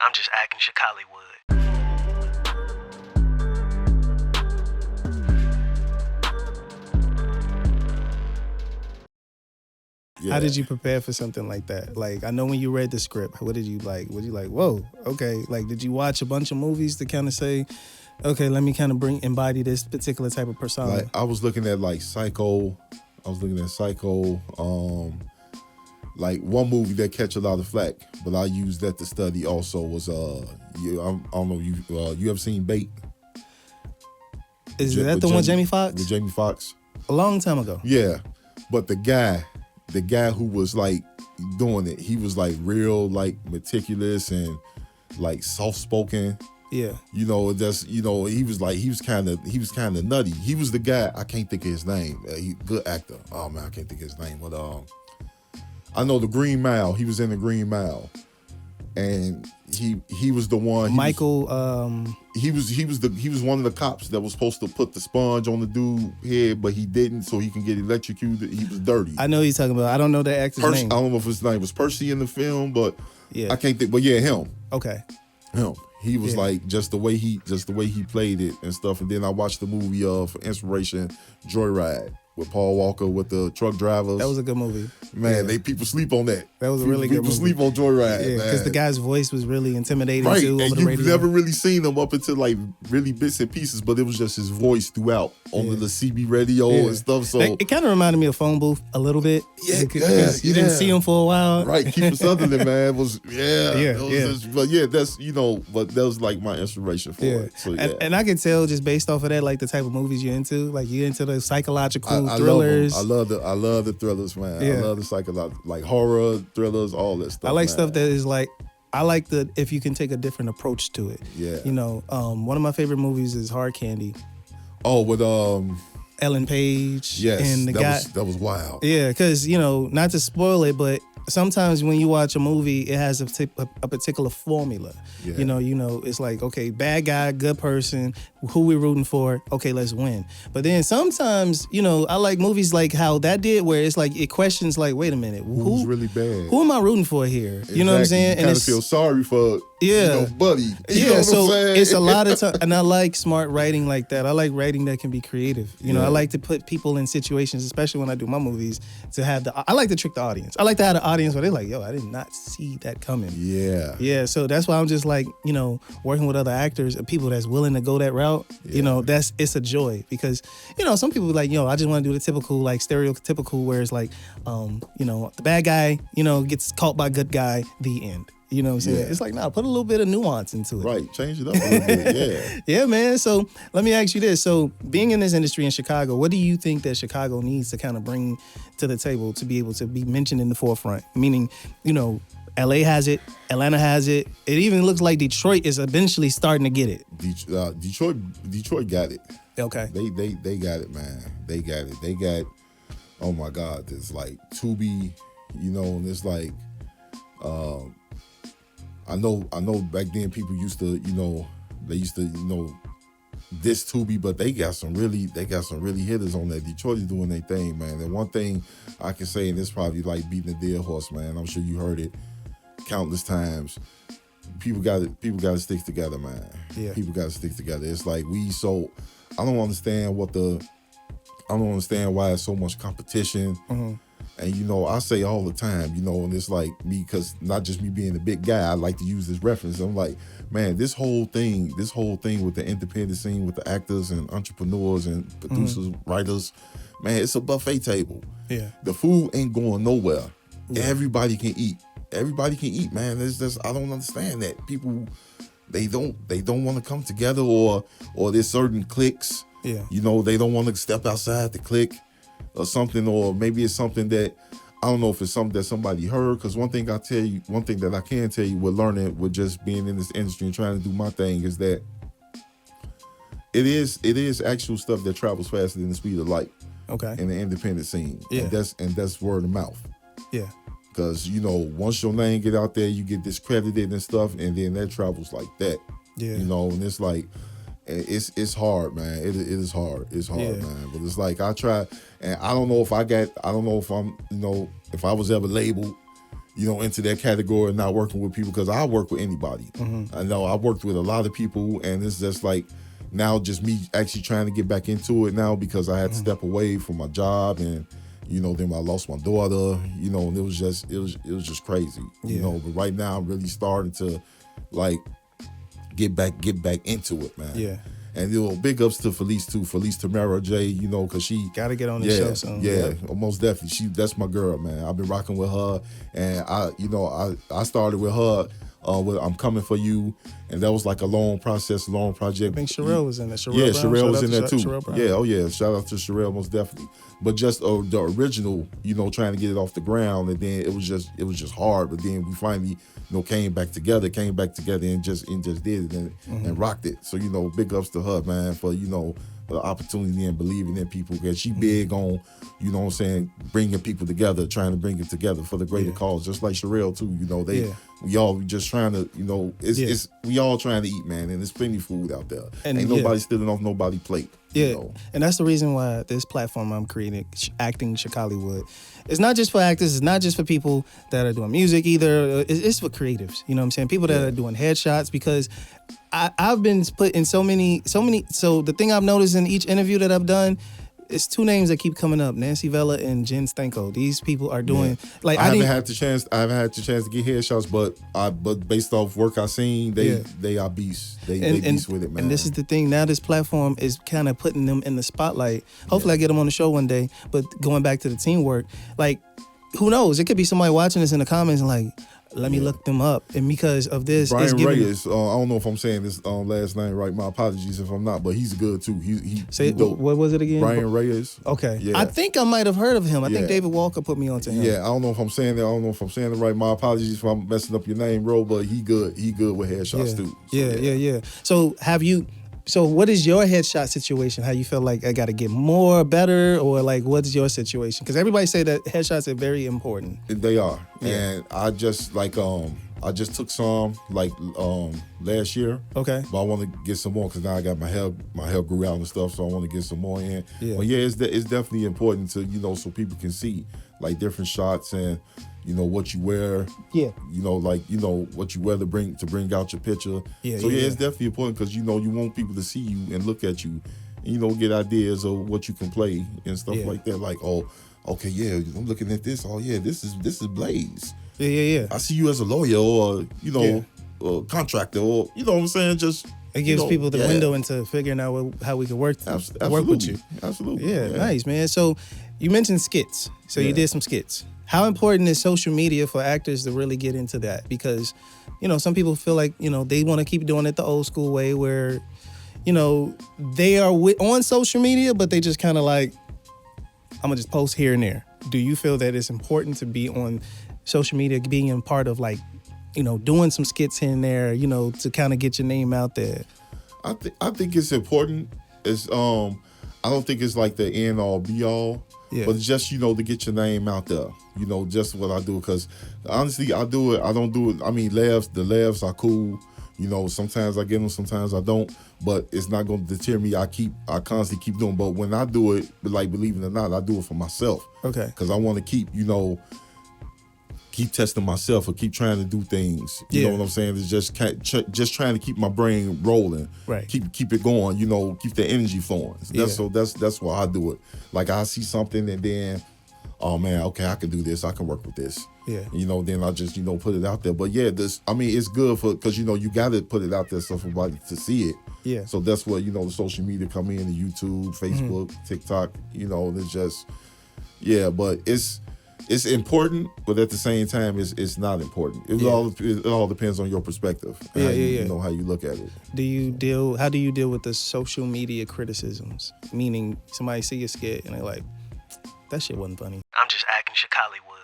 I'm just acting Chicallywood. Yeah. How did you prepare for something like that? Like, I know when you read the script, what did you like? Was you like, whoa, okay? Like, did you watch a bunch of movies to kind of say, okay, let me kind of embody this particular type of persona? Like, I was looking at like Psycho. Like one movie that catch a lot of flack, but I used that to study also was I don't know, you ever seen Bait? Is that the one with Jamie Foxx? With Jamie Foxx. A long time ago. Yeah, but the guy who was like doing it, he was like real like meticulous and like soft spoken. Yeah. You know, he was kind of nutty. He was the guy, I can't think of his name. Good actor. Oh man, I can't think of his name. But I know the Green Mile. He was in the Green Mile, and he was the one. Michael. He was one of the cops that was supposed to put the sponge on the dude's head, but he didn't, so he can get electrocuted. He was dirty. I know who he's talking about. I don't know the actor's name. I don't know if his name was Percy in the film, but yeah, I can't think. But yeah, him. Okay. Him. He was like just the way he played it and stuff. And then I watched the movie for inspiration, Joyride, with Paul Walker with the truck drivers. That was a good movie. Man, people sleep on that. That was a really good movie. People sleep on Joyride. Yeah, because the guy's voice was really intimidating right. too. And you've never really seen him up until like really bits and pieces, but it was just his voice throughout on the CB radio and stuff. So it kind of reminded me of Phone Booth a little bit. Yeah, you didn't see him for a while. Right, Kiefer Sutherland, man, was but yeah, that's but that was like my inspiration for it. So and I can tell just based off of that, like the type of movies you're into. Like you're into the psychological I thrillers. I love the thrillers, man. Yeah. I love the psychological, like horror thrillers, all that stuff. I like stuff that is like, I like if you can take a different approach to it. Yeah. You know, one of my favorite movies is Hard Candy. Oh, with Ellen Page. Yes, and that was wild. Yeah, because not to spoil it, but sometimes when you watch a movie, it has a particular formula. Yeah. It's like, okay, bad guy, good person, who we rooting for, okay, let's win. But then sometimes, I like movies like how that did, where it's like, it questions like, wait a minute, who's really bad? Who am I rooting for here? Exactly. You know what I'm saying? You kind of feel sorry for, buddy. You know what so I'm saying? It's a lot of time, and I like smart writing like that. I like writing that can be creative. I like to put people in situations, especially when I do my movies, I like to trick the audience. I like to have the audience where they're like, yo, I did not see that coming. Yeah. Yeah, so that's why I'm just like, working with other actors and people that's willing to go that route, it's a joy because, some people are like, I just want to do the typical, like stereotypical where it's like, the bad guy, gets caught by good guy, the end. You know what I'm saying? Yeah. It's like, put a little bit of nuance into it. Right, change it up a little bit, yeah. Yeah, man. So let me ask you this. So being in this industry in Chicago, what do you think that Chicago needs to kind of bring to the table to be able to be mentioned in the forefront? Meaning, LA has it, Atlanta has it. It even looks like Detroit is eventually starting to get it. Detroit got it. Okay. They got it, man. They got it. They got, oh my God, there's like Tubi, and it's like, I know back then people used to, diss Tubi, but they got some really hitters on that. Detroit is doing their thing, man. And one thing I can say, and it's probably like beating a dead horse, man. I'm sure you heard it countless times. People got to stick together, man. Yeah. People got to stick together. It's like I don't understand why it's so much competition. Mm-hmm. And, I say all the time, and it's like me, because not just me being a big guy, I like to use this reference. I'm like, man, this whole thing with the independent scene, with the actors and entrepreneurs and producers, writers, man, it's a buffet table. Yeah. The food ain't going nowhere. Yeah. Everybody can eat. Everybody can eat, man. It's just, I don't understand that. People, they don't want to come together, or there's certain cliques. Yeah. They don't want to step outside the clique or something, or maybe it's something that, I don't know if it's something that somebody heard, because one thing that I can tell you with learning, with just being in this industry and trying to do my thing, is that it is actual stuff that travels faster than the speed of light. Okay. In the independent scene. Yeah. And that's word of mouth. Yeah. Because, once your name get out there, you get discredited and stuff, and then that travels like that. Yeah. And it's like, it's hard, man. It is hard. It's hard, man. But it's like, I try, and I don't know if I'm, if I was ever labeled, into that category and not working with people, because I work with anybody. I know I worked with a lot of people, and it's just like now just me actually trying to get back into it now, because I had to step away from my job, and then I lost my daughter, and it was just crazy, but right now I'm really starting to like get back into it, man. Yeah. And big ups to Felice too. Felice Tamara J, because she gotta get on the show soon. Yeah, most definitely. That's my girl, man. I've been rocking with her, and I started with her with I'm Coming For You, and that was like a long process, long project. I think Sherelle was in there. Sherelle was in there too. Sherelle Shout out to Sherelle, most definitely. But just the original, trying to get it off the ground, and then it was just hard. But then we finally, came back together and just did it and rocked it. So big ups to her, man, for the opportunity and believing in people, because she big on, bringing people together, trying to bring it together for the greater cause. Just like Sherelle too, we all just trying to, it's we all trying to eat, man, and there's plenty of food out there. And ain't nobody stealing off nobody's plate. Yeah, and that's the reason why this platform I'm creating, Acting Chicallywood, it's not just for actors, it's not just for people that are doing music either, it's for creatives, you know what I'm saying? People that are doing headshots, because I've been put in so many, so the thing I've noticed in each interview that I've done, it's two names that keep coming up: Nancy Vella and Jen Stanko. These people are doing like I haven't had the chance to get headshots, but based off work I seen, they are beasts. They beasts with it, man. And this is the thing. Now this platform is kind of putting them in the spotlight. Hopefully, I get them on the show one day. But going back to the teamwork, like who knows? It could be somebody watching this in the comments and like, let me look them up. And because of this, Brian Reyes, I don't know if I'm saying this last name right. My apologies if I'm not, but he's good too. He dope. What was it again? Brian Reyes. Okay. Yeah. I think I might have heard of him. I think David Walker put me onto him. Yeah, I don't know if I'm saying that. I don't know if I'm saying it right. My apologies if I'm messing up your name, bro, but he good. He good with headshots too. So So what is your headshot situation? How you feel like I got to get more, better, or like what's your situation? Because everybody say that headshots are very important. They are, and I just I just took some last year. Okay. But I want to get some more because now I got my hair grew out and stuff, so I want to get some more in. Yeah. But it's definitely important to so people can see like different shots and what you wear. Yeah. What you wear to bring out your picture. Yeah. So it's definitely important because you want people to see you and look at you, and get ideas of what you can play and stuff like that. Like, oh, okay, I'm looking at this. Oh yeah, this is Blaze. Yeah. I see you as a lawyer or a contractor or what I'm saying. Just it gives people the window into figuring out how we can work with you. Absolutely. Yeah, nice, man. So you mentioned skits. So you did some skits. How important is social media for actors to really get into that? Because, some people feel like, they want to keep doing it the old school way where, they are on social media, but they just kind of like, I'm going to just post here and there. Do you feel that it's important to be on social media, being a part of like, doing some skits here and there, to kind of get your name out there? I think it's important. It's I don't think it's like the end all be all. Yeah. But just, to get your name out there, just what I do. Because honestly, I do it. I don't do it. I mean, the laughs are cool. Sometimes I get them, sometimes I don't. But it's not going to deter me. I constantly keep doing. But when I do it, like, believe it or not, I do it for myself. Okay. Because I want to keep testing myself or keep trying to do things. You know what I'm saying? It's just trying to keep my brain rolling. Right. Keep it going. Keep the energy flowing. That's why I do it. Like I see something and then, oh man, okay, I can do this. I can work with this. Yeah. Then I just put it out there. But it's good because you got to put it out there so for somebody to see it. Yeah. So that's what the social media come in, the YouTube, Facebook, TikTok. It's just but it's important, but at the same time, it's not important. It all depends on your perspective. And how you look at it. How do you deal with the social media criticisms? Meaning somebody see your skit and they're like, that shit wasn't funny. I'm just acting Chicallywood.